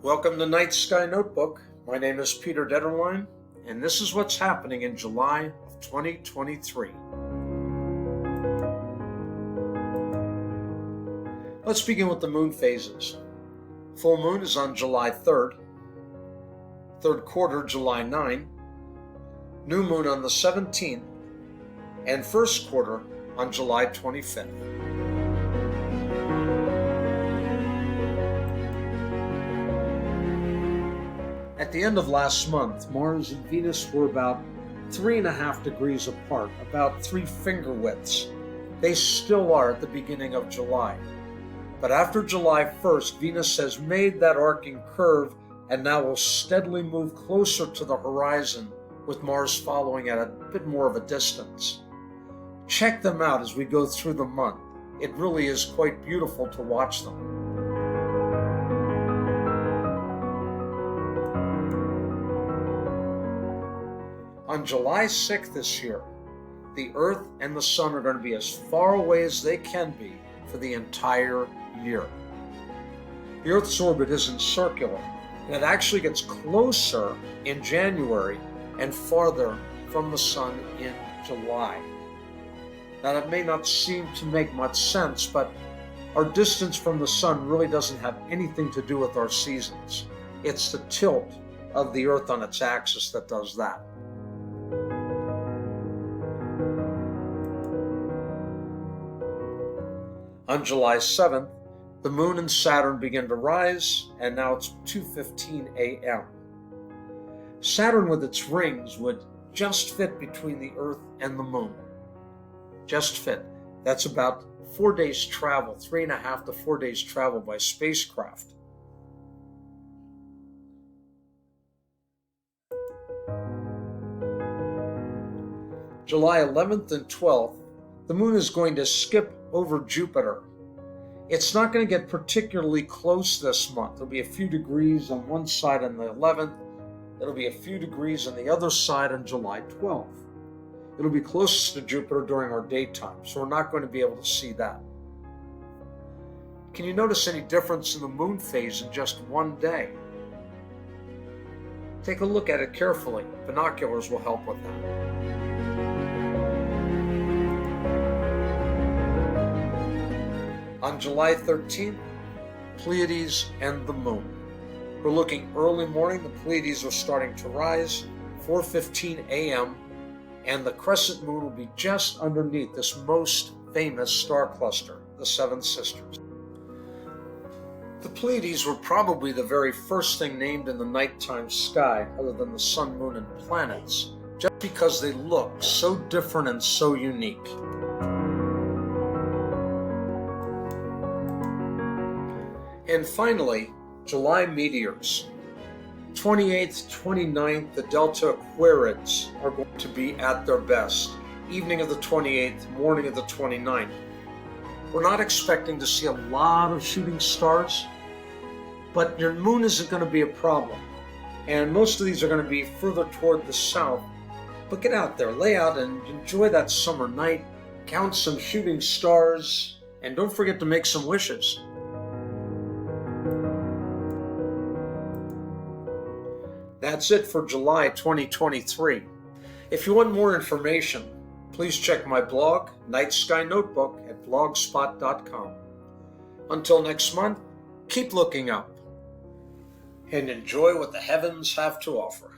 Welcome to Night Sky Notebook. My name is Peter Detterline, and this is what's happening in July of 2023. Let's begin with the moon phases. Full moon is on July 3rd, third quarter July 9, new moon on the 17th, and first quarter on July 25th. At the end of last month, Mars and Venus were about 3.5 degrees apart, about 3 finger widths. They still are at the beginning of July. But after July 1st, Venus has made that arcing curve and now will steadily move closer to the horizon, with Mars following at a bit more of a distance. Check them out as we go through the month. It really is quite beautiful to watch them. On July 6th this year, the Earth and the Sun are going to be as far away as they can be for the entire year. The Earth's orbit isn't circular, and it actually gets closer in January and farther from the Sun in July. Now, that may not seem to make much sense, but our distance from the Sun really doesn't have anything to do with our seasons. It's the tilt of the Earth on its axis that does that. On July 7th, the Moon and Saturn begin to rise, and now it's 2:15 a.m. Saturn with its rings would just fit between the Earth and the Moon. Just fit. That's about 4 days travel, 3.5 to 4 days travel by spacecraft. July 11th and 12th, the Moon is going to skip over Jupiter. It's not going to get particularly close this month. There'll be a few degrees on one side on the 11th. It'll be a few degrees on the other side on July 12th. It'll be closest to Jupiter during our daytime, so we're not going to be able to see that. Can you notice any difference in the moon phase in just one day? Take a look at it carefully. Binoculars will help with that. On July 13th, Pleiades and the Moon. We're looking early morning. The Pleiades are starting to rise, 4:15 a.m., and the crescent moon will be just underneath this most famous star cluster, the Seven Sisters. The Pleiades were probably the very first thing named in the nighttime sky, other than the sun, moon, and planets, just because they look so different and so unique. And finally, July meteors. 28th, 29th, the Delta Aquarids are going to be at their best. Evening of the 28th, morning of the 29th. We're not expecting to see a lot of shooting stars, but your moon isn't going to be a problem. And most of these are going to be further toward the south. But get out there, lay out and enjoy that summer night, count some shooting stars, and don't forget to make some wishes. That's it for July 2023. If you want more information, please check my blog, Night Sky Notebook, at blogspot.com. Until next month, keep looking up and enjoy what the heavens have to offer.